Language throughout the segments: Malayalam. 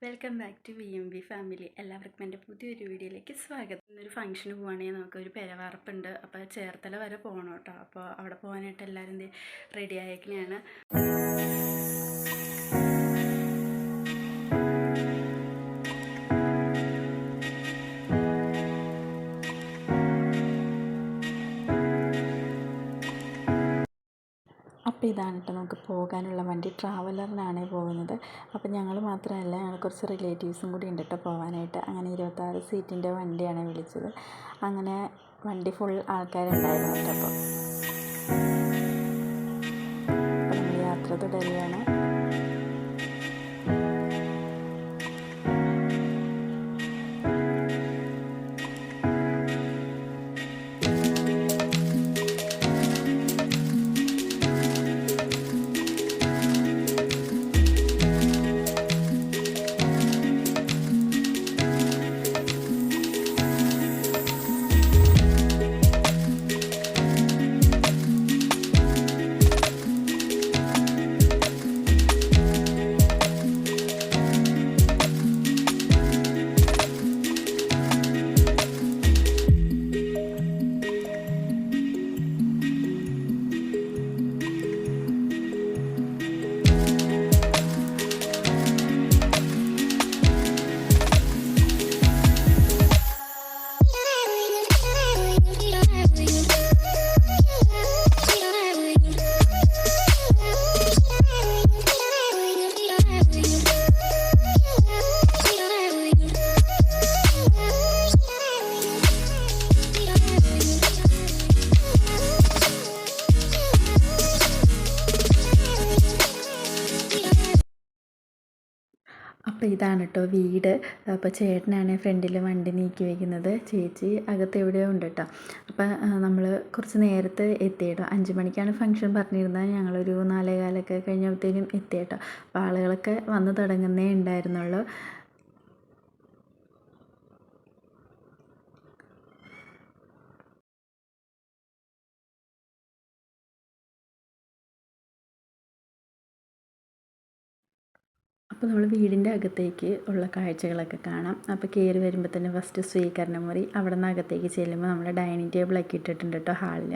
Welcome back to VMV family. എല്ലാവർക്കും എൻ്റെ പുതിയൊരു വീഡിയോയിലേക്ക് സ്വാഗതം. ഇന്നൊരു ഫംഗ്ഷന് പോവുകയാണെങ്കിൽ നമുക്കൊരു പെരവാർപ്പുണ്ട്. അപ്പോൾ ചേർത്തല വരെ പോകണം കേട്ടോ. അപ്പോൾ അവിടെ പോകാനായിട്ട് എല്ലാവരും റെഡി ആയേക്കണെയാണ്. അപ്പോൾ ഇതാണ് കേട്ടോ നമുക്ക് പോകാനുള്ള വണ്ടി. ട്രാവലറിനാണ് പോകുന്നത്. അപ്പോൾ ഞങ്ങൾ മാത്രമല്ല, ഞങ്ങൾ കുറച്ച് റിലേറ്റീവ്സും കൂടി ഉണ്ട് കേട്ടോ പോകാനായിട്ട്. അങ്ങനെ 26 സീറ്റിൻ്റെ വണ്ടിയാണ് വിളിച്ചത്. അങ്ങനെ വണ്ടി ഫുൾ ആൾക്കാരുണ്ടായിരുന്നു കേട്ടോ. അപ്പോൾ നമ്മൾ യാത്ര തുടരുകയാണ്. അപ്പോൾ ഇതാണ് കേട്ടോ വീട്. അപ്പോൾ ചേട്ടനാണ് ഫ്രണ്ടിൽ വണ്ടി നീക്കി വയ്ക്കുന്നത്. ചേച്ചി അകത്ത് എവിടെയോ ഉണ്ട് കേട്ടോ. അപ്പോൾ നമ്മൾ കുറച്ച് നേരത്തെ എത്തി കേട്ടോ. 5 മണിക്കാണ് ഫംഗ്ഷൻ പറഞ്ഞിരുന്നത്. ഞങ്ങളൊരു 4:15 കഴിഞ്ഞപ്പോഴത്തേനും എത്തി കേട്ടോ. അപ്പോൾ ആളുകളൊക്കെ വന്ന് തുടങ്ങുന്നേ ഉണ്ടായിരുന്നുള്ളൂ. അപ്പോൾ നമ്മൾ വീടിൻ്റെ അകത്തേക്ക് ഉള്ള കാഴ്ചകളൊക്കെ കാണാം. അപ്പോൾ കയറി വരുമ്പോൾ തന്നെ ഫസ്റ്റ് സ്വീകരണ മുറി. അവിടെ നിന്ന് അകത്തേക്ക് ചെല്ലുമ്പോൾ നമ്മൾ ഡൈനിങ് ടേബിളൊക്കെ ഇട്ടിട്ടുണ്ട് കേട്ടോ ഹാളിൽ.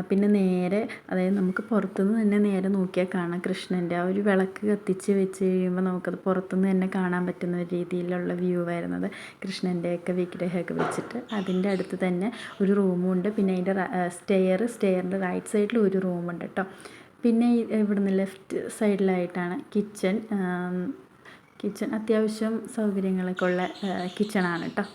പിന്നെ നേരെ, അതായത് നമുക്ക് പുറത്തുനിന്ന് തന്നെ നേരെ നോക്കിയാൽ കാണാം കൃഷ്ണൻ്റെ ആ ഒരു വിളക്ക് കത്തിച്ച് വെച്ച് കഴിയുമ്പോൾ നമുക്കത് പുറത്തുനിന്ന് തന്നെ കാണാൻ പറ്റുന്ന ഒരു രീതിയിലുള്ള വ്യൂ വരുന്നത്. കൃഷ്ണൻ്റെയൊക്കെ വിഗ്രഹമൊക്കെ വെച്ചിട്ട് അതിൻ്റെ അടുത്ത് തന്നെ ഒരു റൂമുണ്ട്. പിന്നെ അതിൻ്റെ സ്റ്റെയറിൻ്റെ റൈറ്റ് സൈഡിൽ ഒരു റൂമുണ്ട് കേട്ടോ. പിന്നെ ഇവിടുന്ന് ലെഫ്റ്റ് സൈഡിലായിട്ടാണ് കിച്ചൺ അത്യാവശ്യം സൗകര്യങ്ങളൊക്കെ ഉള്ള കിച്ചണാണ് കേട്ടോ.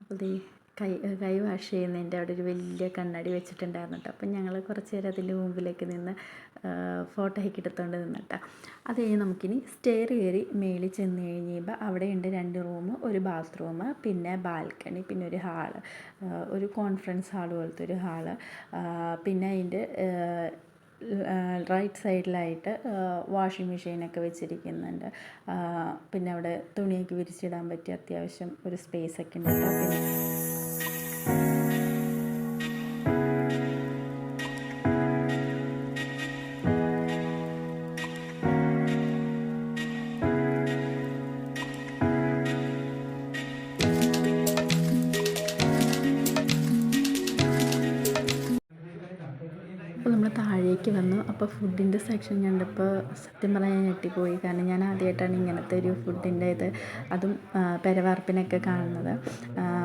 അപ്പോൾ കൈ വാഷ് ചെയ്യുന്നതിൻ്റെ അവിടെ ഒരു വലിയ കണ്ണാടി വെച്ചിട്ടുണ്ടായിരുന്നു കേട്ടോ. അപ്പം ഞങ്ങൾ കുറച്ച് നേരം അതിൻ്റെ മുമ്പിലേക്ക് നിന്ന് ഫോട്ടോ ഒക്കെ എടുത്തുകൊണ്ട് നിന്നിട്ടാ. അത് കഴിഞ്ഞ് നമുക്കിനി സ്റ്റെയർ കയറി മേളിൽ ചെന്ന് കഴിയുമ്പോൾ അവിടെയുണ്ട് 2 റൂം, ഒരു ബാത്റൂം, പിന്നെ ബാൽക്കണി, പിന്നെ ഒരു ഹാള്, ഒരു കോൺഫറൻസ് ഹാൾ പോലത്തെ ഒരു ഹാള്. പിന്നെ അതിൻ്റെ റൈറ്റ് സൈഡിലായിട്ട് വാഷിംഗ് മെഷീനൊക്കെ വെച്ചിരിക്കുന്നുണ്ട്. പിന്നെ അവിടെ തുണിയൊക്കെ വിരിച്ചിടാൻ പറ്റിയ അത്യാവശ്യം ഒരു സ്പേസൊക്കെ ഉണ്ട് കേട്ടോ. പിന്നെ അപ്പോൾ നമ്മൾ താഴേക്ക് വന്നു. അപ്പോൾ ഫുഡിൻ്റെ സെക്ഷൻ കണ്ടപ്പോൾ സത്യം പറഞ്ഞാൽ ഞാൻ ഞെട്ടിപ്പോയി. കാരണം ഞാൻ ആദ്യമായിട്ടാണ് ഇങ്ങനത്തെ ഒരു ഫുഡിൻ്റെ അതും പെരവാർപ്പിനൊക്കെ കാണുന്നത്.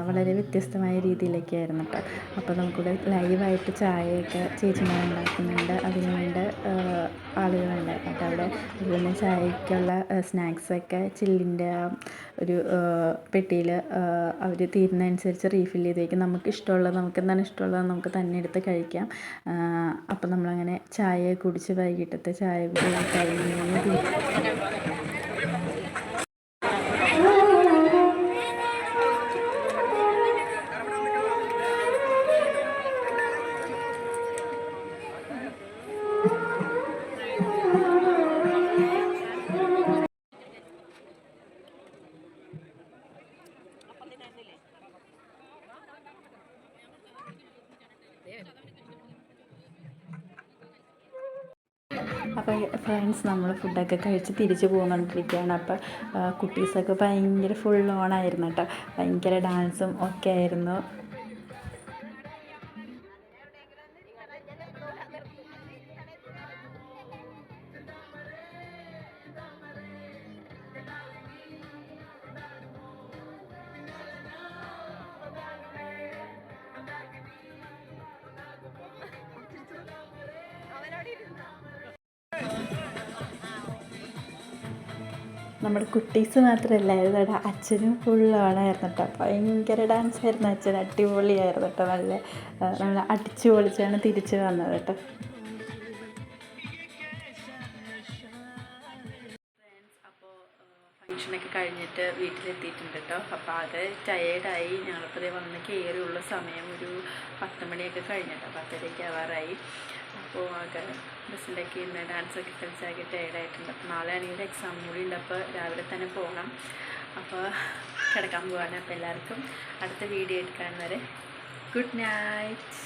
വളരെ വ്യത്യസ്തമായ രീതിയിലൊക്കെയായിരുന്നു കേട്ടോ. അപ്പോൾ നമുക്കിവിടെ ലൈവായിട്ട് ചായയൊക്കെ ചേച്ചിമാർ ഉണ്ടാക്കുന്നുണ്ട്. അതിനുവേണ്ട ആളുകളുണ്ട് കേട്ടോ. അവിടെ അതുപോലെ ചായക്കുള്ള സ്നാക്സൊക്കെ ചില്ലിൻ്റെ ഒരു പെട്ടിയിൽ അവർ തീരുന്നതനുസരിച്ച് റീഫിൽ ചെയ്ത് വയ്ക്കും. നമുക്ക് എന്താണ് ഇഷ്ടമുള്ളത് നമുക്ക് തന്നെ എടുത്ത് കഴിക്കാം. അപ്പം നമ്മളങ്ങനെ ചായ കുടിച്ച് വൈകിട്ടത്തെ ചായ കുടി കഴിഞ്ഞ് അപ്പോൾ ഫ്രണ്ട്സ് നമ്മൾ ഫുഡൊക്കെ കഴിച്ച് തിരിച്ച് പോന്നുകൊണ്ടിരിക്കുകയാണ്. അപ്പോൾ കുട്ടീസൊക്കെ ഭയങ്കര ഫുൾ ഓണായിരുന്നു കേട്ടോ. ഭയങ്കര ഡാൻസും ഒക്കെ ആയിരുന്നു. നമ്മുടെ കുട്ടീസ് മാത്രമല്ലായിരുന്നു കേട്ടോ, അച്ഛനും ഫുൾ ഓണായിരുന്നു കേട്ടോ. ഭയങ്കര ഡാൻസ് ആയിരുന്നു അച്ഛൻ, അടിപൊളിയായിരുന്നു കേട്ടോ. നമ്മൾ അടിച്ചു പൊളിച്ചാണ് തിരിച്ച് വന്നത് കേട്ടോ. ഫങ്ഷനൊക്കെ കഴിഞ്ഞിട്ട് വീട്ടിലെത്തിയിട്ടുണ്ട് കേട്ടോ. അപ്പോൾ അത് ടയേർഡായി. ഞങ്ങളിപ്പോൾ വന്ന് കയറിയുള്ള സമയം ഒരു 10 മണിയൊക്കെ കഴിഞ്ഞിട്ടോ, 10:30 ആവാറായി. അപ്പോൾ ആകെ ബസ്സിലൊക്കെ ഇന്ന് ഡാൻസൊക്കെ കളിച്ചാകെ ടയേർഡായിട്ടുണ്ട്. അപ്പോൾ നാളെ ആണെങ്കിൽ എക്സാം കൂടി ഉണ്ട്. അപ്പോൾ രാവിലെ തന്നെ പോകണം. അപ്പോൾ കിടക്കാൻ പോവാണ്. അപ്പോൾ എല്ലാവർക്കും അടുത്ത വീഡിയോ എടുക്കാൻ വരെ ഗുഡ് നൈറ്റ്.